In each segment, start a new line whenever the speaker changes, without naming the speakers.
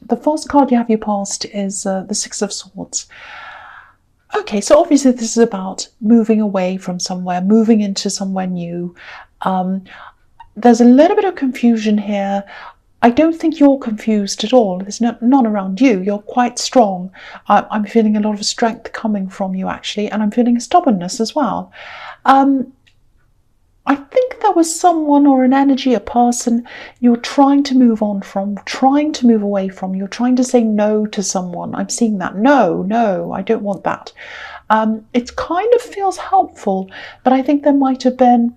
the first card you have you passed is the Six of Swords. Okay, so obviously this is about moving away from somewhere, moving into somewhere new. There's a little bit of confusion here. I don't think you're confused at all. There's none around you. You're quite strong. I'm feeling a lot of strength coming from you, actually, and I'm feeling stubbornness as well. I think there was someone or an energy, a person you're trying to move on from, trying to move away from. You're trying to say no to someone. I'm seeing that. No, I don't want that. It kind of feels helpful, but I think there might have been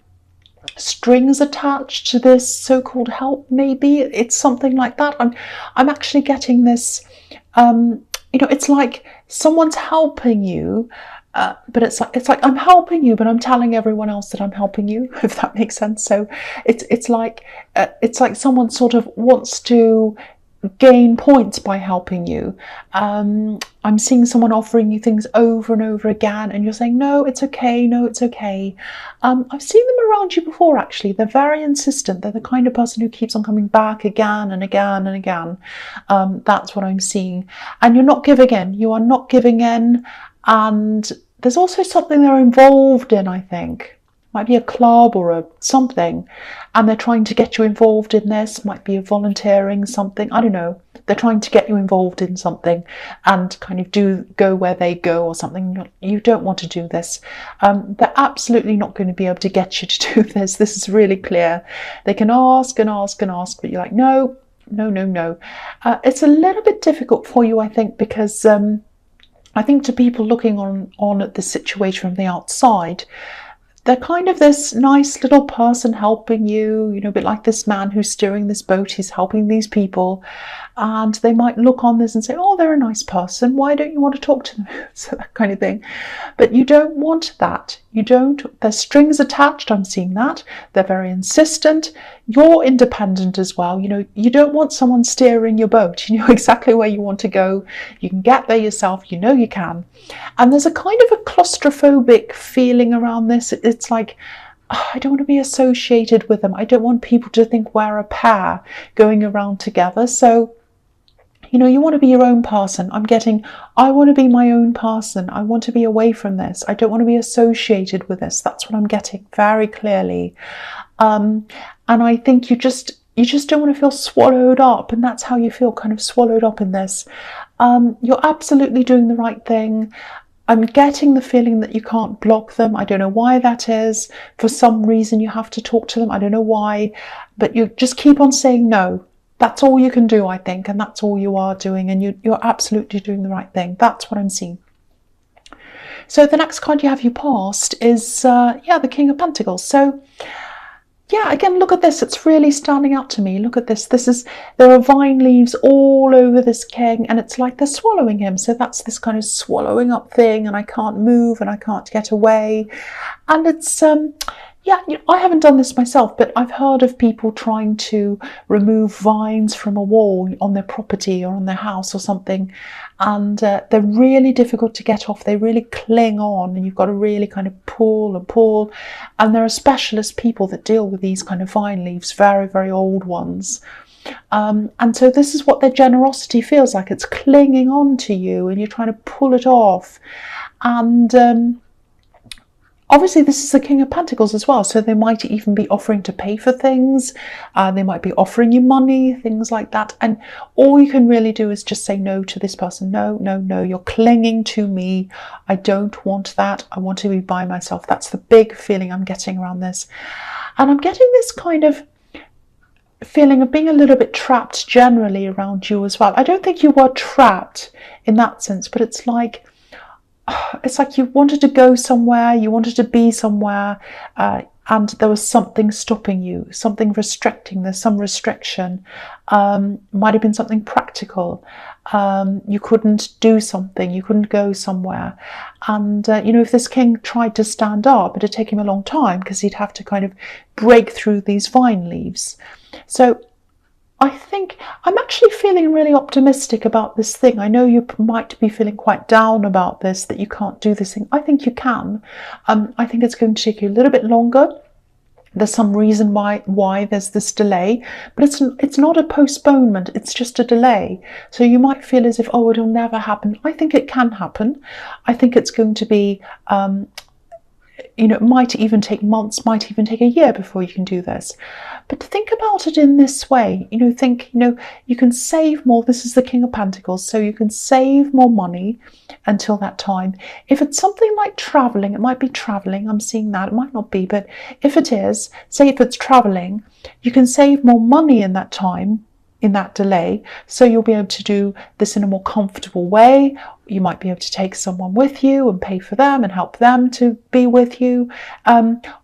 strings attached to this so-called help. Maybe it's something like that. I'm actually getting this. It's like someone's helping you. But it's like I'm helping you, but I'm telling everyone else that I'm helping you, if that makes sense. So it's like someone sort of wants to gain points by helping you. I'm seeing someone offering you things over and over again, and you're saying, no, it's okay, no, it's okay. I've seen them around you before, actually. They're very insistent. They're the kind of person who keeps on coming back again and again and again. That's what I'm seeing. And you're not giving in. You are not giving in. And there's also something they're involved in, I think. Might be a club or something, and they're trying to get you involved in this. Might be a volunteering something. I don't know. They're trying to get you involved in something and kind of go where they go or something. You don't want to do this. They're absolutely not going to be able to get you to do this. This is really clear. They can ask and ask and ask, but you're like, no. It's a little bit difficult for you, I think, because I think to people looking on at this situation from the outside, they're kind of this nice little person helping you, a bit like this man who's steering this boat. He's helping these people, and they might look on this and say, oh, they're a nice person. Why don't you want to talk to them? So that kind of thing. But you don't want that. You don't. There's strings attached. I'm seeing that. They're very insistent. You're independent as well. You don't want someone steering your boat. You know exactly where you want to go. You can get there yourself. You can. And there's a kind of a claustrophobic feeling around this. It's like, I don't want to be associated with them. I don't want people to think we're a pair going around together. So, you want to be your own person. I want to be my own person. I want to be away from this. I don't want to be associated with this. That's what I'm getting very clearly. And I think you just don't want to feel swallowed up. And that's how you feel, kind of swallowed up in this. You're absolutely doing the right thing. I'm getting the feeling that you can't block them. I don't know why that is. For some reason, you have to talk to them. I don't know why, but you just keep on saying no. That's all you can do, I think, and that's all you are doing, and you're absolutely doing the right thing. That's what I'm seeing. So the next card you passed is, the King of Pentacles. So, again, look at this. It's really standing out to me. Look at this. There are vine leaves all over this king, and it's like they're swallowing him. So that's this kind of swallowing up thing, and I can't move and I can't get away. And it's, I haven't done this myself, but I've heard of people trying to remove vines from a wall on their property or on their house or something. And they're really difficult to get off. They really cling on, and you've got to really kind of pull and pull. And there are specialist people that deal with these kind of vine leaves, very, very old ones. And so this is what their generosity feels like. It's clinging on to you, and you're trying to pull it off. And obviously, this is the King of Pentacles as well, so they might even be offering to pay for things. They might be offering you money, things like that. And all you can really do is just say no to this person. No, you're clinging to me. I don't want that. I want to be by myself. That's the big feeling I'm getting around this. And I'm getting this kind of feeling of being a little bit trapped generally around you as well. I don't think you were trapped in that sense, but it's like you wanted to go somewhere, you wanted to be somewhere, and there was something stopping you, something restricting. There's some restriction. Might have been something practical. You couldn't do something, you couldn't go somewhere. And, if this king tried to stand up, it'd take him a long time because he'd have to kind of break through these vine leaves. So I think I'm actually feeling really optimistic about this thing. I know you might be feeling quite down about this, that you can't do this thing. I think you can. I think it's going to take you a little bit longer. There's some reason why there's this delay, but it's not a postponement, it's just a delay. So you might feel as if, oh, it'll never happen. I think it can happen. I think it's going to be it might even take months, might even take a year before you can do this. But think about it in this way. Think, you can save more. This is the King of Pentacles, so you can save more money until that time. If it's something like traveling, it might be traveling. I'm seeing that. It might not be, but if it is, say if it's traveling, you can save more money in that time, in that delay, so you'll be able to do this in a more comfortable way. You might be able to take someone with you and pay for them and help them to be with you,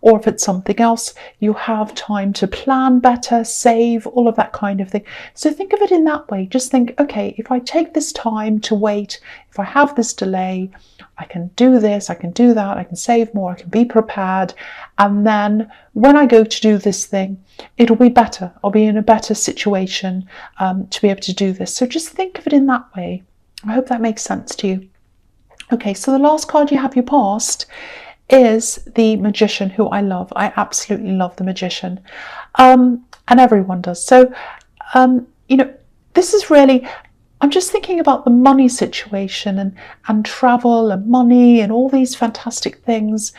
or if it's something else, you have time to plan better, save, all of that kind of thing. So think of it in that way. Just think, okay, if I take this time to wait, if I have this delay, I can do this, I can do that, I can save more, I can be prepared, and then when I go to do this thing, it'll be better. I'll be in a better situation to be able to do this. So just think of it in that way. I hope that makes sense to you. Okay, so the last card you have, your past, is the Magician, who I love. I absolutely love the Magician, and everyone does. So, this is really, I'm just thinking about the money situation and travel and money and all these fantastic things.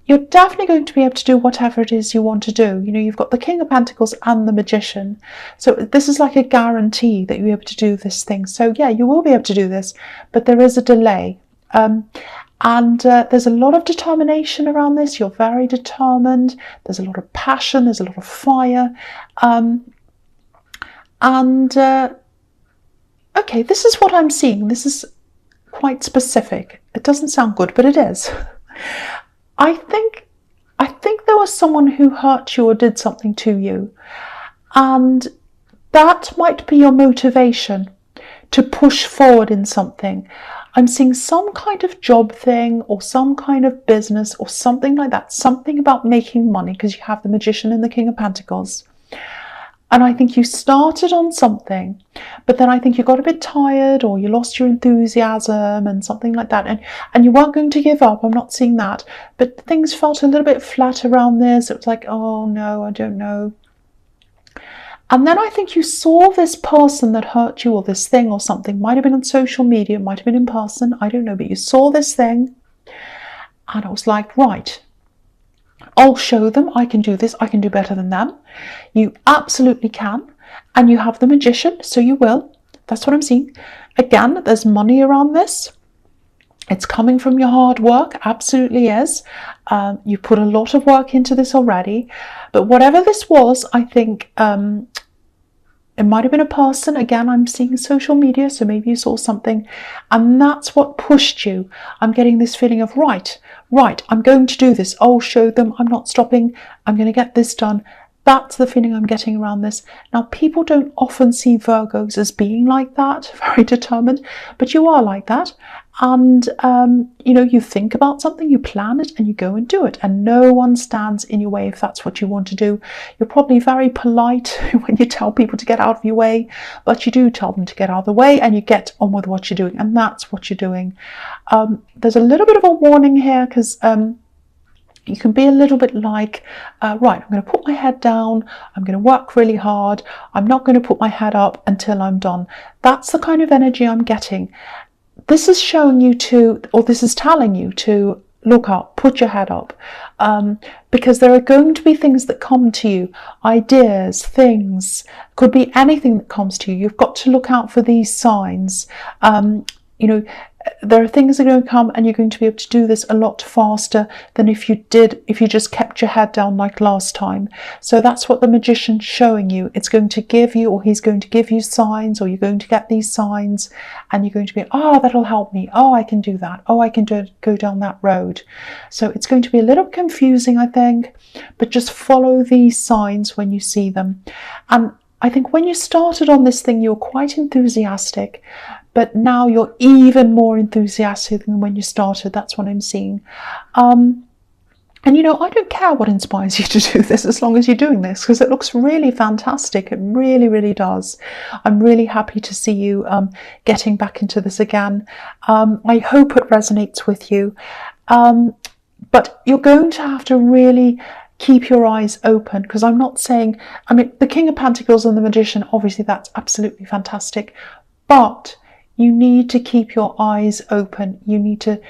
You're definitely going to be able to do whatever it is you want to do. You've got the King of Pentacles and the Magician. So this is like a guarantee that you'll be able to do this thing. So yeah, you will be able to do this, but there is a delay. There's a lot of determination around this. You're very determined. There's a lot of passion. There's a lot of fire. Okay, this is what I'm seeing. This is quite specific. It doesn't sound good, but it is. I think there was someone who hurt you or did something to you, and that might be your motivation to push forward in something. I'm seeing some kind of job thing or some kind of business or something like that, something about making money, because you have the Magician and the King of Pentacles. And I think you started on something, but then I think you got a bit tired or you lost your enthusiasm and something like that. And you weren't going to give up. I'm not seeing that. But things felt a little bit flat around this. It was like, oh no, I don't know. And then I think you saw this person that hurt you, or this thing or something. Might have been on social media, might have been in person. I don't know. But you saw this thing. And I was like, right, I'll show them I can do this. I can do better than them. You absolutely can. And you have the Magician, so you will. That's what I'm seeing. Again, there's money around this. It's coming from your hard work. Absolutely is. You put a lot of work into this already. But whatever this was, I think it might have been a person. Again, I'm seeing social media, so maybe you saw something. And that's what pushed you. I'm getting this feeling of, right, I'm going to do this. I'll show them. I'm not stopping. I'm going to get this done. That's the feeling I'm getting around this. Now, people don't often see Virgos as being like that, very determined, but you are like that. And, you think about something, you plan it, and you go and do it. And no one stands in your way if that's what you want to do. You're probably very polite when you tell people to get out of your way, but you do tell them to get out of the way and you get on with what you're doing. And that's what you're doing. There's a little bit of a warning here because you can be a little bit like, right, I'm going to put my head down. I'm going to work really hard. I'm not going to put my head up until I'm done. That's the kind of energy I'm getting. This is showing you to, or this is telling you to look up, put your head up, because there are going to be things that come to you, ideas, things, could be anything that comes to you. You've got to look out for these signs. There are things that are going to come, and you're going to be able to do this a lot faster than if you just kept your head down like last time. So that's what the Magician's showing you. It's going to give you, or he's going to give you signs, or you're going to get these signs, and you're going to be, oh, that'll help me. Oh, I can do that. Oh, I can go down that road. So it's going to be a little confusing, I think, but just follow these signs when you see them. And I think when you started on this thing, you were quite enthusiastic, but now you're even more enthusiastic than when you started. That's what I'm seeing. And I don't care what inspires you to do this as long as you're doing this, because it looks really fantastic. It really, really does. I'm really happy to see you getting back into this again. I hope it resonates with you. But you're going to have to really keep your eyes open, because I'm not saying, I mean, the King of Pentacles and the Magician, obviously that's absolutely fantastic, but you need to keep your eyes open. You need to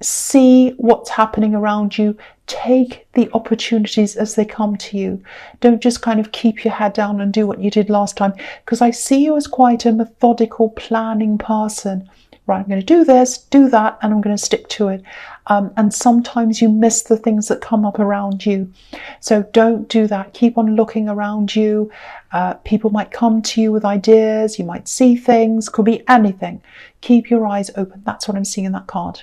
see what's happening around you. Take the opportunities as they come to you. Don't just kind of keep your head down and do what you did last time, because I see you as quite a methodical, planning person. Right, I'm going to do this, do that, and I'm going to stick to it. And sometimes you miss the things that come up around you. So don't do that. Keep on looking around you. People might come to you with ideas. You might see things. Could be anything. Keep your eyes open. That's what I'm seeing in that card.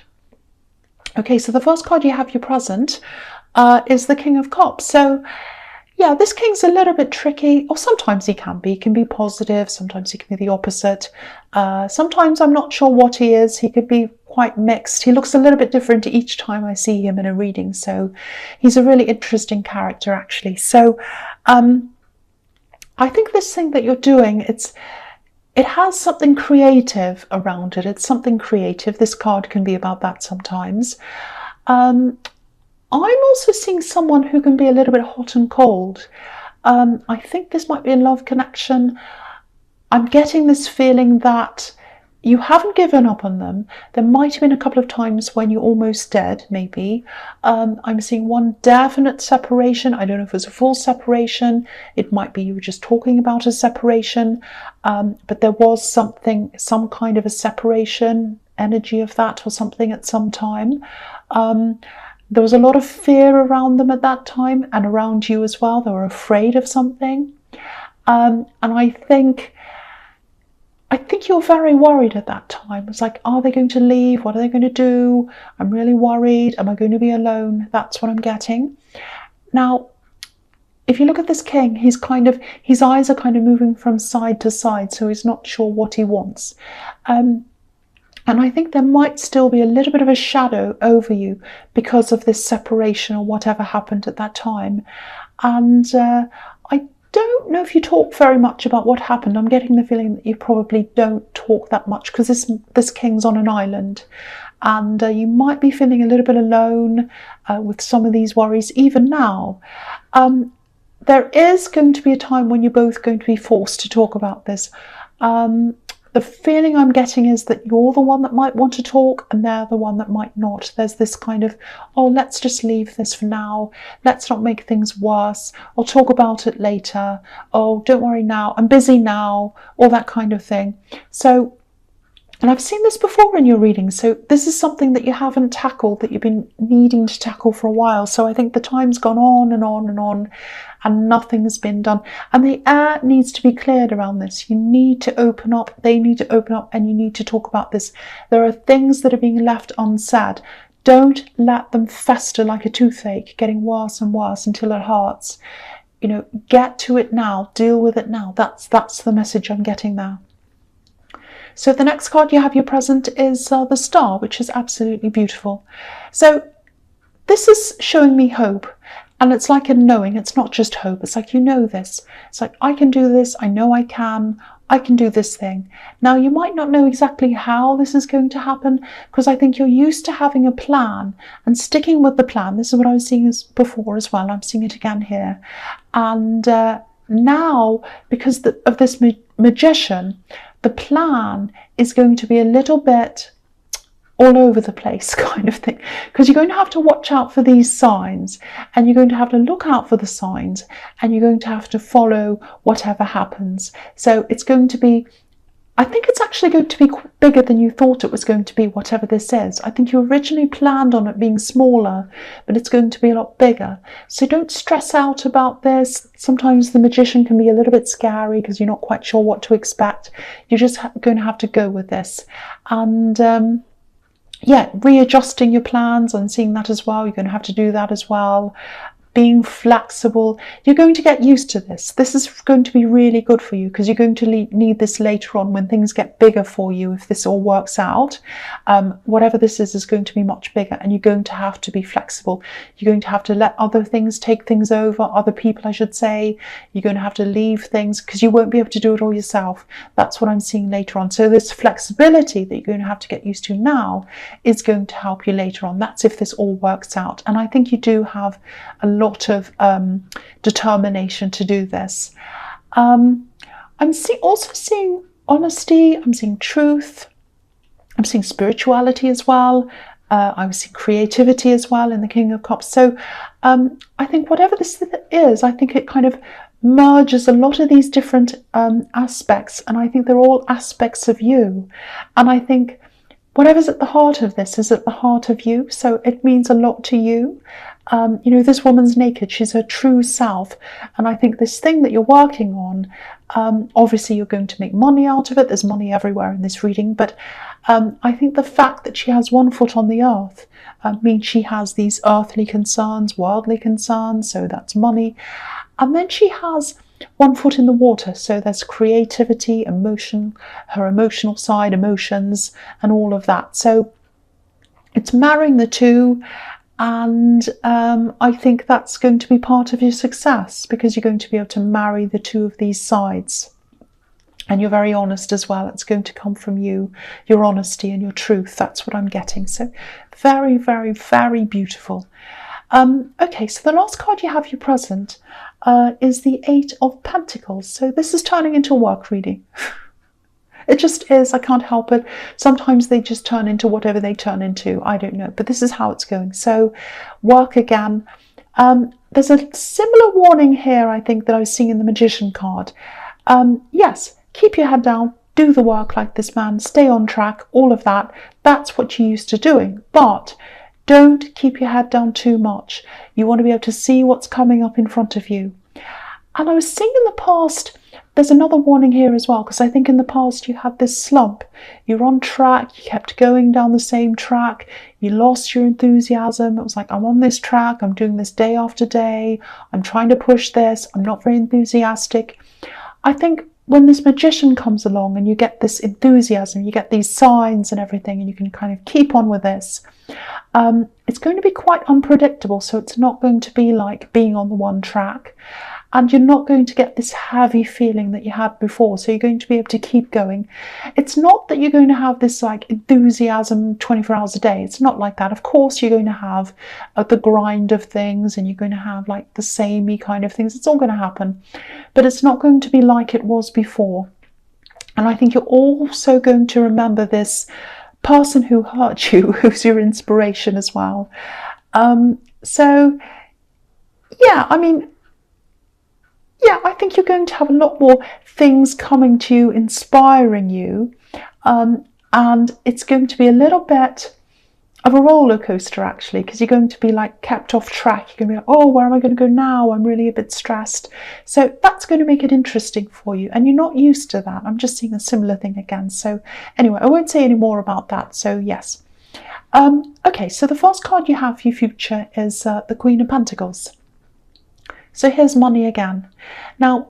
Okay, so the first card you have, your present, is the King of Cups. So yeah, this king's a little bit tricky, or sometimes he can be. He can be positive, sometimes he can be the opposite. Sometimes I'm not sure what he is. He could be quite mixed. He looks a little bit different each time I see him in a reading. So he's a really interesting character, actually. So I think this thing that you're doing, it has something creative around it. It's something creative. This card can be about that sometimes. I'm also seeing someone who can be a little bit hot and cold. I think this might be a love connection. I'm getting this feeling that you haven't given up on them. There might have been a couple of times when you almost did, maybe. I'm seeing one definite separation. I don't know if it was a full separation. It might be you were just talking about a separation. But there was some kind of a separation energy of that or something at some time. There was a lot of fear around them at that time, and around you as well. They were afraid of something. And I think you're very worried at that time. It's like, are they going to leave? What are they going to do? I'm really worried. Am I going to be alone? That's what I'm getting. Now, if you look at this king, his eyes are kind of moving from side to side, so he's not sure what he wants. And I think there might still be a little bit of a shadow over you because of this separation or whatever happened at that time. And I don't know if you talk very much about what happened. I'm getting the feeling that you probably don't talk that much, because this king's on an island. And you might be feeling a little bit alone with some of these worries even now. There is going to be a time when you're both going to be forced to talk about this. The feeling I'm getting is that you're the one that might want to talk and they're the one that might not. There's this kind of, oh, let's just leave this for now. Let's not make things worse. I'll talk about it later. Oh, don't worry now. I'm busy now. All that kind of thing. So, and I've seen this before in your readings. So this is something that you haven't tackled, that you've been needing to tackle for a while. So I think the time's gone on and on and on, and nothing's been done. And the air needs to be cleared around this. You need to open up, they need to open up, and you need to talk about this. There are things that are being left unsaid. Don't let them fester like a toothache, getting worse and worse until it hurts. You know, get to it now, deal with it now. That's the message I'm getting there. So the next card you have, your present, is the Star, which is absolutely beautiful. So this is showing me hope. And it's like a knowing. It's not just hope. It's like, you know this. It's like, I can do this. I know I can do this thing. Now, you might not know exactly how this is going to happen, because I think you're used to having a plan and sticking with the plan. This is what I was seeing before as well. I'm seeing it again here. And now, because of this magician, the plan is going to be a little bit all over the place kind of thing, because you're going to have to watch out for these signs, and you're going to have to look out for the signs, and you're going to have to follow whatever happens. So it's going to be, I think it's actually going to be bigger than you thought it was going to be, whatever this is. I think you originally planned on it being smaller, but it's going to be a lot bigger. So don't stress out about this. Sometimes the magician can be a little bit scary because you're not quite sure what to expect. You're just going to have to go with this. And yeah, readjusting your plans and seeing that as well. You're going to have to do that as well. Being flexible. You're going to get used to this. This is going to be really good for you, because you're going to need this later on when things get bigger for you. If this all works out, whatever this is going to be much bigger, and you're going to have to be flexible. You're going to have to let other things take things over, other people, I should say. You're going to have to leave things because you won't be able to do it all yourself. That's what I'm seeing later on. So this flexibility that you're going to have to get used to now is going to help you later on. That's if this all works out. And I think you do have a lot lot of determination to do this. I'm also seeing honesty, I'm seeing truth, I'm seeing spirituality as well. I was seeing creativity as well in the King of Cups. So I think whatever this is, I think it kind of merges a lot of these different aspects, and I think they're all aspects of you. And I think whatever's at the heart of this is at the heart of you, so it means a lot to you. You know, this woman's naked, she's her true self, and I think this thing that you're working on, obviously you're going to make money out of it. There's money everywhere in this reading, but I think the fact that she has one foot on the earth means she has these earthly concerns, worldly concerns, so that's money. And then she has one foot in the water, so there's creativity, emotion, her emotional side, emotions, and all of that. So it's marrying the two, and I think that's going to be part of your success, because you're going to be able to marry the two of these sides. And you're very honest as well. It's going to come from you, your honesty and your truth. That's what I'm getting. So very, very, very beautiful. Okay, so the last card you have, your present, is the Eight of Pentacles. So this is turning into a work reading. It just is. I can't help it. Sometimes they just turn into whatever they turn into. I don't know. But this is how it's going. So work again. There's a similar warning here, I think, that I was seeing in the Magician card. Yes. Keep your head down, do the work like this man, stay on track, all of that. That's what you're used to doing. But don't keep your head down too much. You want to be able to see what's coming up in front of you. And I was seeing in the past, there's another warning here as well, because I think in the past you had this slump. You're on track, you kept going down the same track, you lost your enthusiasm. It was like, I'm on this track, I'm doing this day after day, I'm trying to push this, I'm not very enthusiastic. I think when this Magician comes along and you get this enthusiasm, you get these signs and everything, and you can kind of keep on with this, it's going to be quite unpredictable. So it's not going to be like being on the one track, and you're not going to get this heavy feeling that you had before. So you're going to be able to keep going. It's not that you're going to have this like enthusiasm 24 hours a day. It's not like that. Of course, you're going to have the grind of things, and you're going to have like the samey kind of things. It's all going to happen, but it's not going to be like it was before. And I think you're also going to remember this person who hurt you, who's your inspiration as well. So yeah, I mean, yeah, I think you're going to have a lot more things coming to you, inspiring you, and it's going to be a little bit of a roller coaster, actually, because you're going to be like kept off track. You're going to be like, oh, where am I going to go now? I'm really a bit stressed. So that's going to make it interesting for you, and you're not used to that. I'm just seeing a similar thing again. So anyway, I won't say any more about that. So yes. Okay, so the first card you have for your future is the Queen of Pentacles. So here's money again. Now,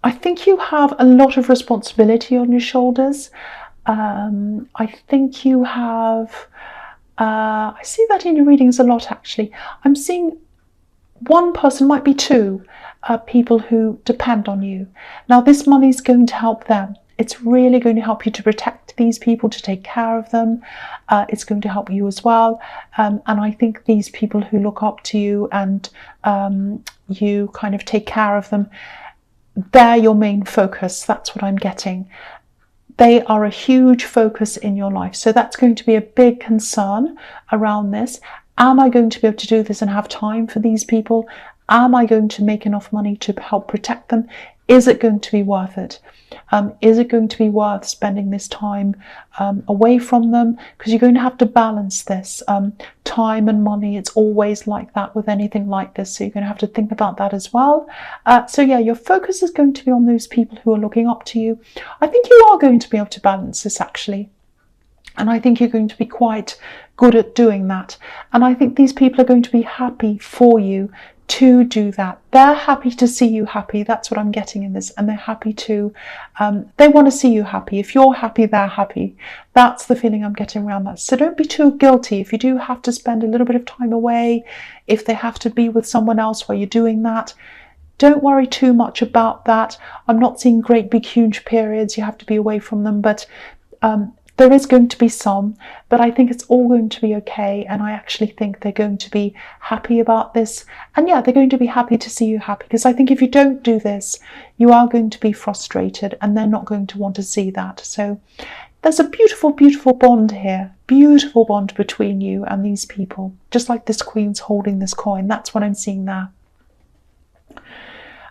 I think you have a lot of responsibility on your shoulders. I think you have, I see that in your readings a lot, actually. I'm seeing one person, might be two, people who depend on you. Now, this money is going to help them. It's really going to help you to protect these people, to take care of them. It's going to help you as well. And I think these people who look up to you and you kind of take care of them, they're your main focus. That's what I'm getting. They are a huge focus in your life. So that's going to be a big concern around this. Am I going to be able to do this and have time for these people? Am I going to make enough money to help protect them? Is it going to be worth it? Is it going to be worth spending this time away from them? Because you're going to have to balance this. Time and money, it's always like that with anything like this. So you're going to have to think about that as well. So yeah, your focus is going to be on those people who are looking up to you. I think you are going to be able to balance this, actually. And I think you're going to be quite good at doing that. And I think these people are going to be happy for you to do that. They're happy to see you happy. That's what I'm getting in this. And they're happy to, they want to see you happy. If you're happy, they're happy. That's the feeling I'm getting around that. So don't be too guilty. If you do have to spend a little bit of time away, if they have to be with someone else while you're doing that, don't worry too much about that. I'm not seeing great big huge periods you have to be away from them, but There is going to be some, but I think it's all going to be okay. And I actually think they're going to be happy about this. And yeah, they're going to be happy to see you happy, because I think if you don't do this, you are going to be frustrated and they're not going to want to see that. So there's a beautiful, beautiful bond here, beautiful bond between you and these people, just like this Queen's holding this coin. That's what I'm seeing there.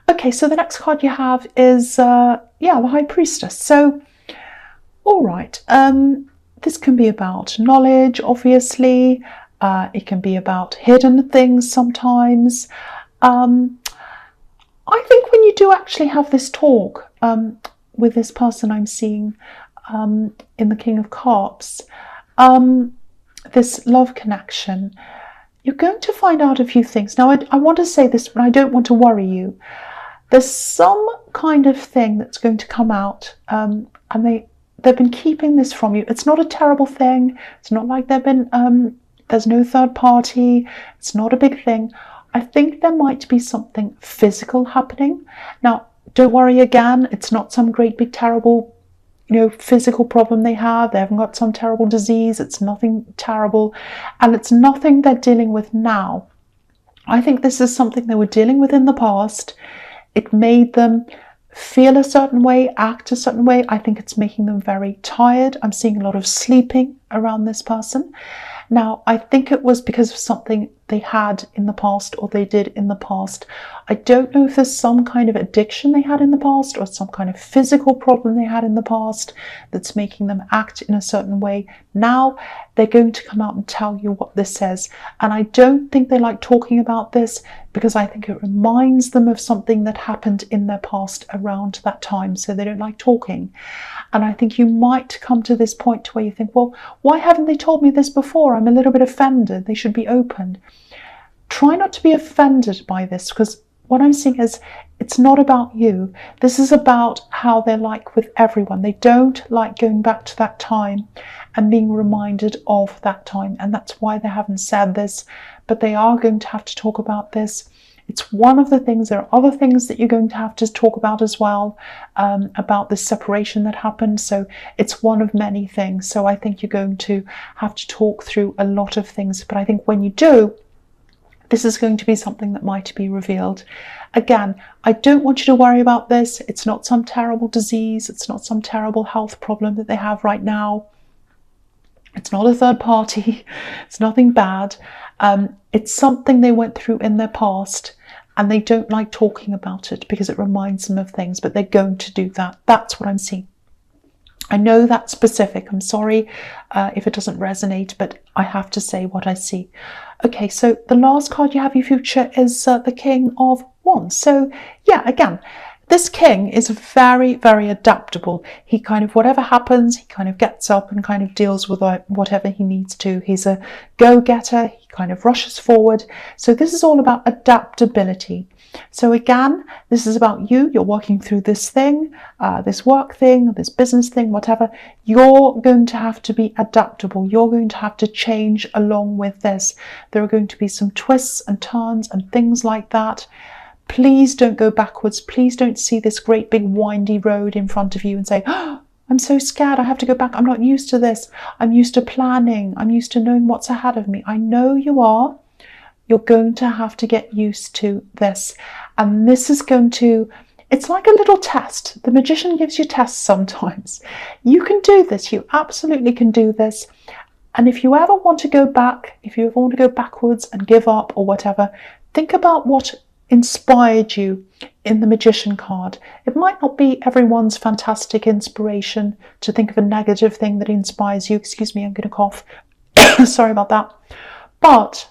Okay, so the next card you have is, the High Priestess. So, all right, this can be about knowledge, obviously. It can be about hidden things sometimes. I think when you do actually have this talk with this person I'm seeing in the King of Cups, this love connection, you're going to find out a few things. Now, I want to say this, but I don't want to worry you. There's some kind of thing that's going to come out, and they've been keeping this from you. It's not a terrible thing. It's not like there's no third party. It's not a big thing. I think there might be something physical happening. Now, don't worry again. It's not some great big terrible, physical problem they have. They haven't got some terrible disease. It's nothing terrible. And it's nothing they're dealing with now. I think this is something they were dealing with in the past. It made them feel a certain way, act a certain way. I think it's making them very tired. I'm seeing a lot of sleeping around this person. Now, I think it was because of something they had in the past or they did in the past. I don't know if there's some kind of addiction they had in the past or some kind of physical problem they had in the past that's making them act in a certain way. Now they're going to come out and tell you what this says. And I don't think they like talking about this because I think it reminds them of something that happened in their past around that time. So they don't like talking. And I think you might come to this point where you think, well, why haven't they told me this before? I'm a little bit offended. They should be open. Try not to be offended by this, because what I'm seeing is it's not about you. This is about how they're like with everyone. They don't like going back to that time and being reminded of that time. And that's why they haven't said this, but they are going to have to talk about this. It's one of the things. There are other things that you're going to have to talk about as well, about this separation that happened. So it's one of many things. So I think you're going to have to talk through a lot of things. But I think when you do, this is going to be something that might be revealed. Again, I don't want you to worry about this. It's not some terrible disease. It's not some terrible health problem that they have right now. It's not a third party. It's nothing bad. It's something they went through in their past and they don't like talking about it because it reminds them of things, but they're going to do that. That's what I'm seeing. I know that's specific. I'm sorry if it doesn't resonate, but I have to say what I see. Okay, so the last card you have, your future, is the King of Wands. So yeah, again, this king is very, very adaptable. He kind of, whatever happens, he kind of gets up and kind of deals with whatever he needs to. He's a go-getter. He kind of rushes forward. So this is all about adaptability. So again, this is about you. You're working through this thing, this work thing, this business thing, whatever. You're going to have to be adaptable. You're going to have to change along with this. There are going to be some twists and turns and things like that. Please don't go backwards. Please don't see this great big windy road in front of you and say, oh, I'm so scared. I have to go back. I'm not used to this. I'm used to planning. I'm used to knowing what's ahead of me. I know you are. You're going to have to get used to this. And this is going to, it's like a little test. The magician gives you tests sometimes. You can do this. You absolutely can do this. And if you ever want to go back, if you ever want to go backwards and give up or whatever, think about what inspired you in the magician card. It might not be everyone's fantastic inspiration to think of a negative thing that inspires you. Excuse me, I'm going to cough. Sorry about that. But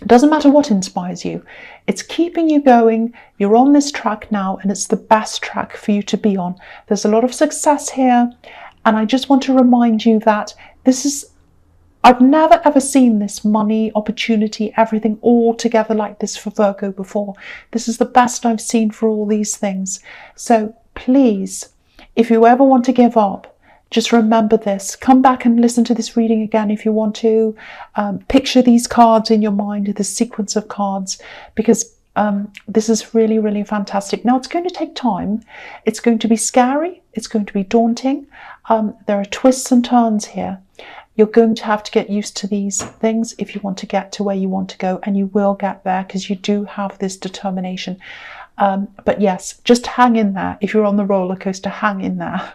it doesn't matter what inspires you. It's keeping you going. You're on this track now, and it's the best track for you to be on. There's a lot of success here, and I just want to remind you that this is, I've never ever seen this money, opportunity, everything all together like this for Virgo before. This is the best I've seen for all these things. So please, if you ever want to give up, just remember this. Come back and listen to this reading again if you want to. Picture these cards in your mind, this sequence of cards, because this is really, really fantastic. Now, it's going to take time. It's going to be scary. It's going to be daunting. There are twists and turns here. You're going to have to get used to these things if you want to get to where you want to go, and you will get there because you do have this determination. But yes, just hang in there. If you're on the roller coaster, hang in there.